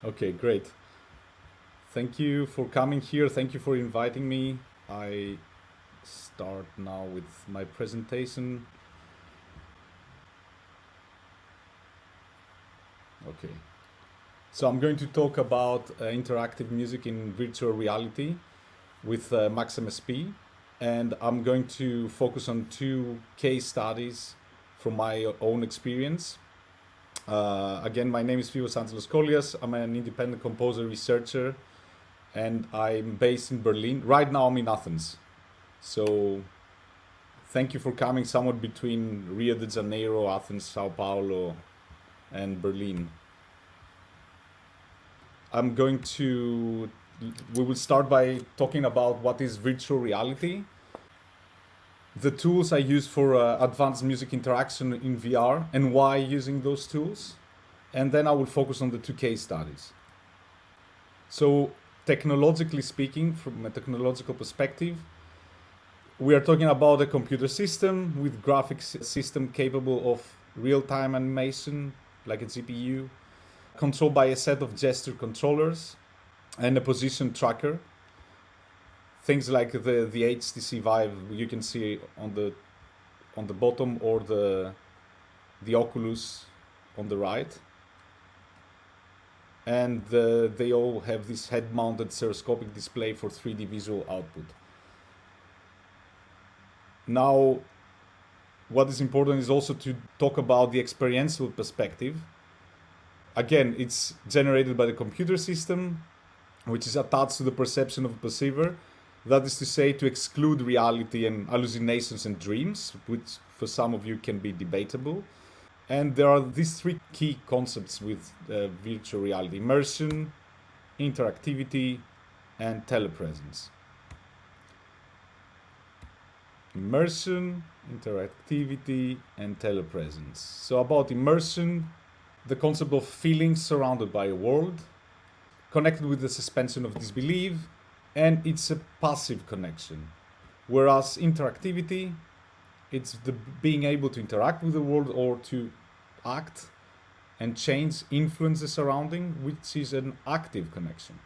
Okay, great. Thank you for coming here. Thank you for inviting me. I start now with my presentation. Okay. So I'm going to talk about interactive music in virtual reality with MaxMSP, and I'm going to focus on two case studies from my own experience. Again, my name is Fivos Angelos Kolias. I'm an independent composer researcher, and I'm based in Berlin. Right now, I'm in Athens. So thank you for coming somewhere between Rio de Janeiro, Athens, Sao Paulo, and Berlin. I'm going to. We will start by talking about what is virtual reality, the tools I use for advanced music interaction in VR, and why using those tools. And then I will focus on the two case studies. So, technologically speaking, from a technological perspective, we are talking about a computer system with graphics system capable of real-time animation, like a GPU, controlled by a set of gesture controllers and a position tracker. Things like the HTC Vive you can see on the bottom, or the Oculus on the right. And they all have this head-mounted stereoscopic display for 3D visual output. Now, what is important is also to talk about the experiential perspective. Again, it's generated by the computer system, which is attached to the perception of the perceiver. That is to say, to exclude reality and hallucinations and dreams, which for some of you can be debatable. And there are these three key concepts with virtual reality: immersion, interactivity, and telepresence. Immersion, interactivity, and telepresence. So, about immersion, the concept of feeling surrounded by a world, connected with the suspension of disbelief, and it's a passive connection. Whereas interactivity, it's the being able to interact with the world or to act and change, influence the surrounding, which is an active connection.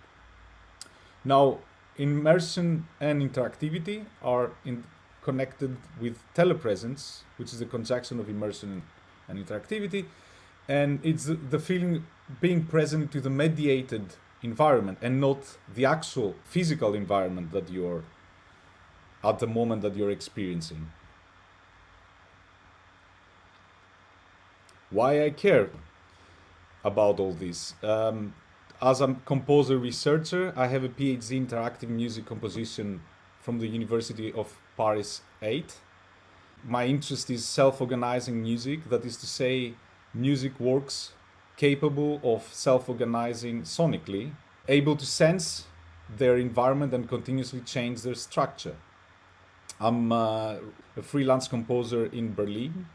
Now, immersion and interactivity are connected with telepresence, which is a conjunction of immersion and interactivity, and it's the feeling being present to the mediated environment and not the actual physical environment that you're at the moment that you're experiencing. Why I care about all this? As a composer researcher, I have a PhD in interactive music composition from the University of Paris 8. My interest is self-organizing music, that is to say, music works capable of self-organizing sonically, able to sense their environment and continuously change their structure. I'm a freelance composer in Berlin,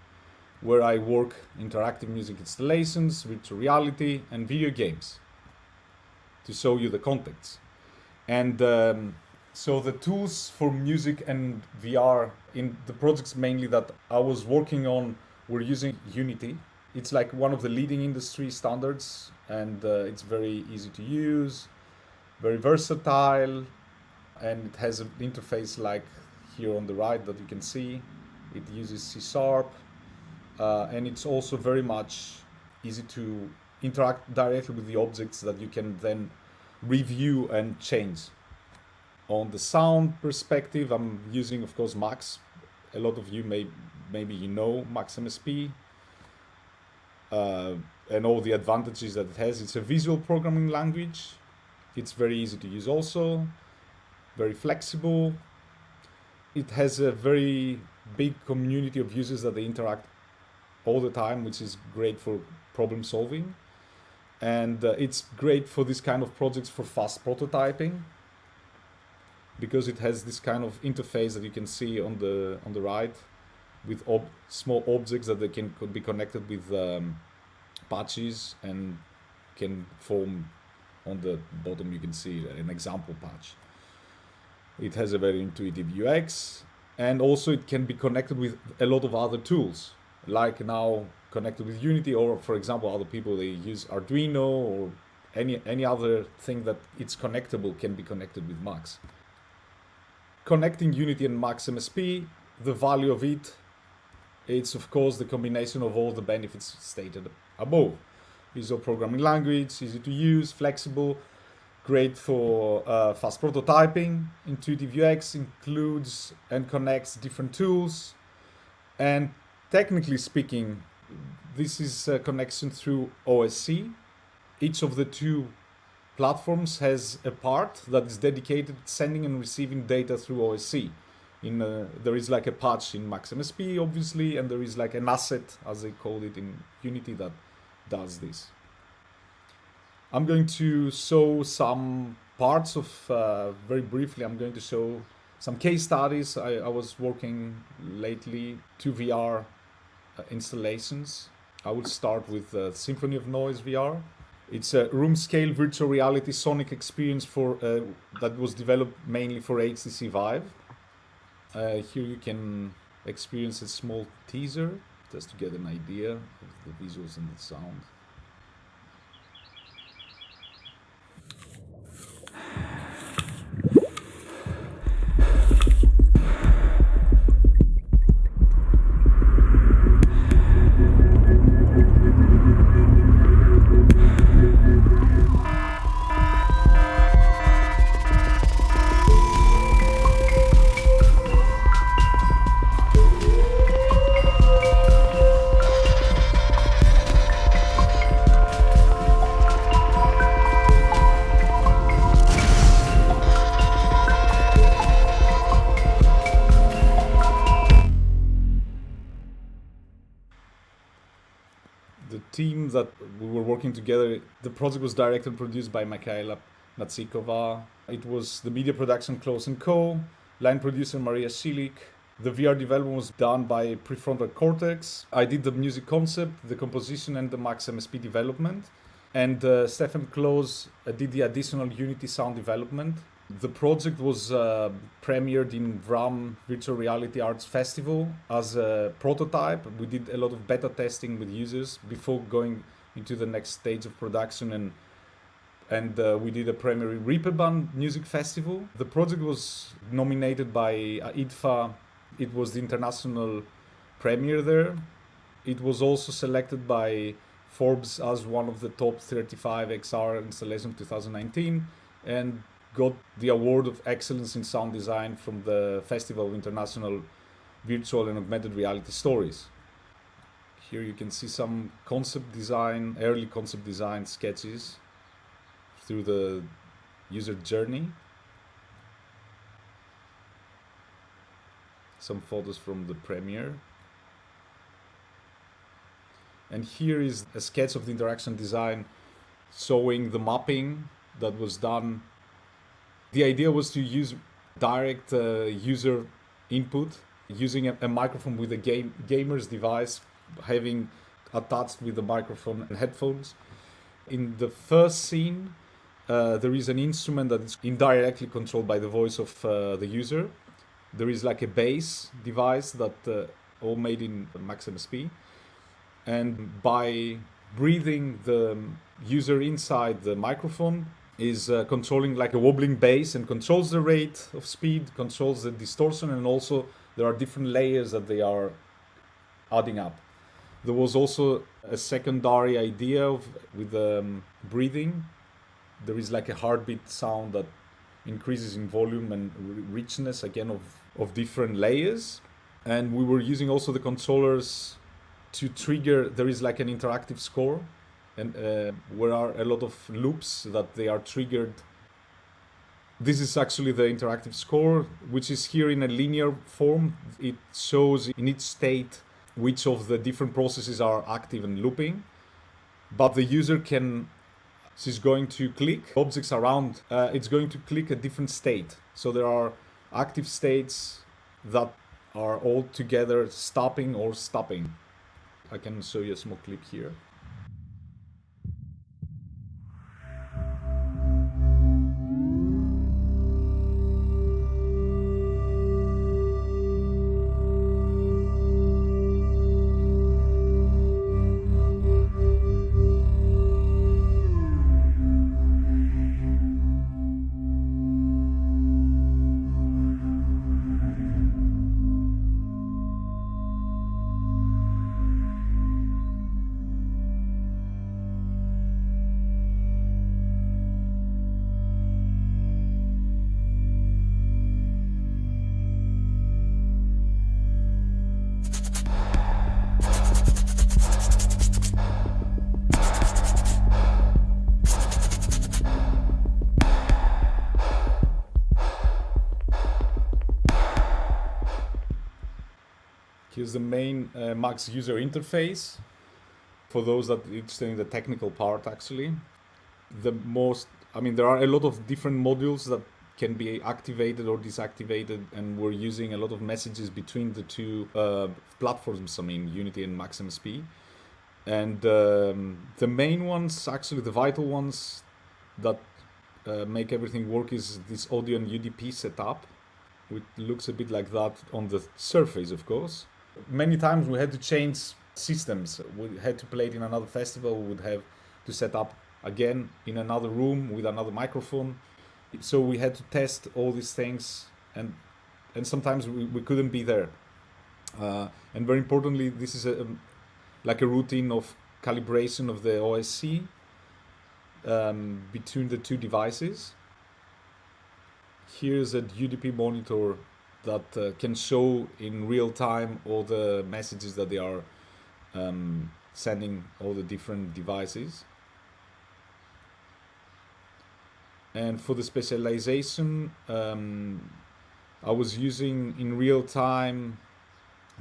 where I work interactive music installations, virtual reality, and video games, to show you the context. And so the tools for music and VR in the projects mainly that I was working on were using Unity. It's like one of the leading industry standards, and it's very easy to use, very versatile, and it has an interface like here on the right that you can see. It uses C Sharp, and it's also very much easy to interact directly with the objects that you can then review and change. On the sound perspective, I'm using, of course, Max. A lot of you maybe you know MaxMSP, and all the advantages that it has. It's a visual programming language. It's very easy to use also, very flexible. It has a very big community of users that they interact all the time, which is great for problem solving. And it's great for this kind of projects for fast prototyping, because it has this kind of interface that you can see on the right, with small objects that they could be connected with patches, and can form on the bottom. You can see an example patch. It has a very intuitive UX, and also it can be connected with a lot of other tools, like now connected with Unity, or for example, other people they use Arduino or any other thing that it's connectable can be connected with Max. Connecting Unity and MaxMSP, the value of it's of course the combination of all the benefits stated above. Ease of programming language, easy to use, flexible, great for fast prototyping. Intuitive UX includes and connects different tools. And technically speaking, this is a connection through OSC. Each of the two platforms has a part that is dedicated to sending and receiving data through OSC. There is like a patch in MaxMSP, obviously, and there is like an asset, as they call it in Unity, that does this. I'm going to show some parts of, very briefly, I'm going to show some case studies. I was working lately 2 VR installations. I will start with Symphony of Noise VR. It's a room-scale virtual reality sonic experience that was developed mainly for HTC Vive. Here you can experience a small teaser just to get an idea of the visuals and the sound. The team that we were working together, the project was directed and produced by Michaela Natsikova. It was the media production Close & Co., line producer Maria Silik. The VR development was done by Prefrontal Cortex. I did the music concept, the composition, and the MaxMSP development. And Stefan Klose did the additional Unity sound development. The project was premiered in VRAM Virtual Reality Arts Festival as a prototype. We did a lot of beta testing with users before going into the next stage of production, and we did a premiere in Reeperbahn Music Festival. The project was nominated by IDFA. It was the international premiere there. It was also selected by Forbes as one of the top 35 XR installations 2019 and got the award of excellence in sound design from the Festival of International Virtual and Augmented Reality Stories. Here you can see some concept design, early concept design sketches through the user journey. Some photos from the premiere. And here is a sketch of the interaction design showing the mapping that was done. The idea was to use direct user input using a microphone with a gamer's device, having attached with the microphone and headphones. In the first scene, there is an instrument that is indirectly controlled by the voice of the user. There is like a bass device that all made in MaxMSP. And by breathing the user inside the microphone, is controlling like a wobbling bass and controls the rate of speed, controls the distortion, and also there are different layers that they are adding up. There was also a secondary idea with breathing. There is like a heartbeat sound that increases in volume and richness, again, of different layers. And we were using also the controllers to trigger, there is like an interactive score, and where are a lot of loops that they are triggered. This is actually the interactive score, which is here in a linear form. It shows in each state which of the different processes are active and looping. But the user she's going to click objects around, it's going to click a different state. So there are active states that are all together stopping or stopping. I can show you a small clip here. Here's the main Max user interface. For those that are interested in the technical part, actually, there are a lot of different modules that can be activated or deactivated, and we're using a lot of messages between the two platforms, Unity and MaxMSP. And the main ones, actually the vital ones that make everything work, is this audio and UDP setup, which looks a bit like that on the surface, of course. Many times we had to change systems. We had to play it in another festival. We would have to set up again in another room with another microphone. So we had to test all these things, and sometimes we couldn't be there. And very importantly, this is like a routine of calibration of the OSC between the two devices. Here's a UDP monitor that can show in real time all the messages that they are sending all the different devices. And for the specialization, I was using in real time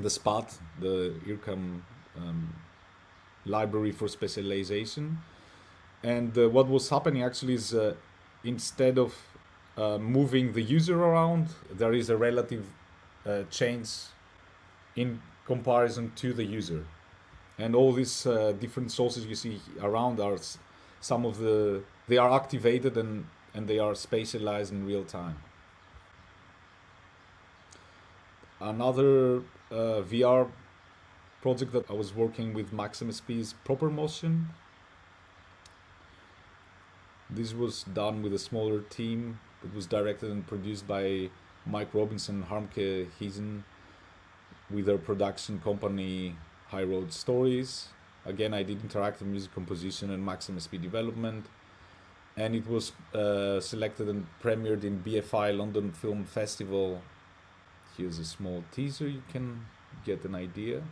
the SPAT, the IRCAM library for specialization. And what was happening actually is instead of moving the user around, there is a relative change in comparison to the user. And all these different sources you see around are they are activated and they are spatialized in real time. Another VR project that I was working with MaxMSP is Proper Motion. This was done with a smaller team. It was directed and produced by Mike Robinson and Harmke Hiesen with their production company High Road Stories. Again, I did interactive music composition and MaxMSP development, and it was selected and premiered in BFI London Film Festival. Here's a small teaser, you can get an idea.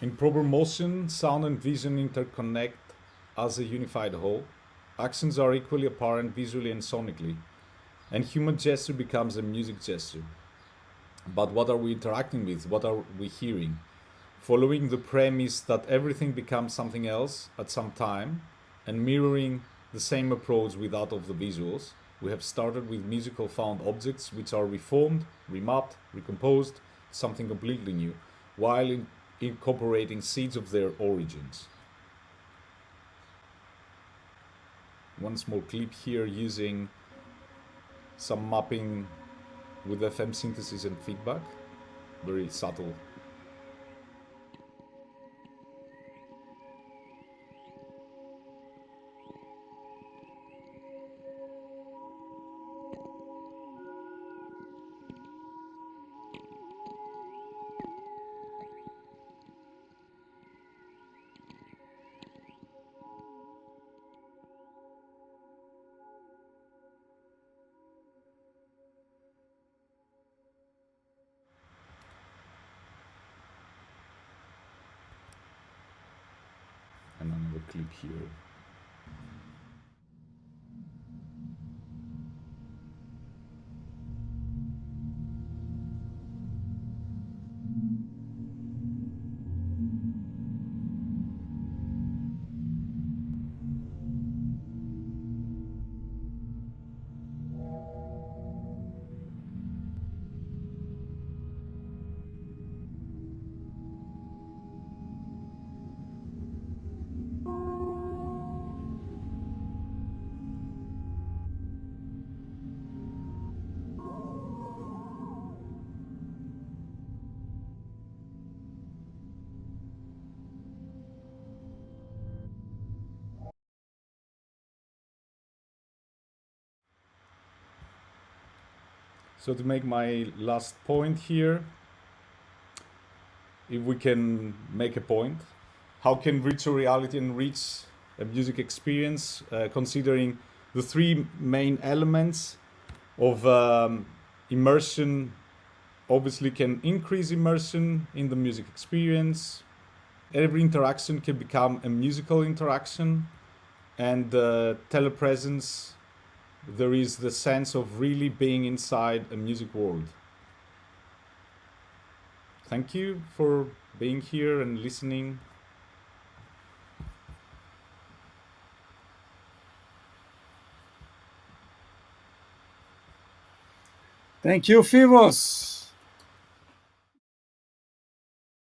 In Proper Motion, sound and vision interconnect as a unified whole. Actions are equally apparent visually and sonically, and human gesture becomes a music gesture. But what are we interacting with? What are we hearing? Following the premise that everything becomes something else at some time, and mirroring the same approach with that of the visuals, we have started with musical found objects which are reformed, remapped, recomposed, something completely new, while incorporating seeds of their origins. One small clip here using some mapping with FM synthesis and feedback, very subtle. And another clip here. So to make my last point here, if we can make a point, how can virtual reality enrich a music experience, considering the three main elements of immersion? Obviously can increase immersion in the music experience. Every interaction can become a musical interaction, and telepresence, there is the sense of really being inside a music world. Thank you for being here and listening. Thank you, Fivos.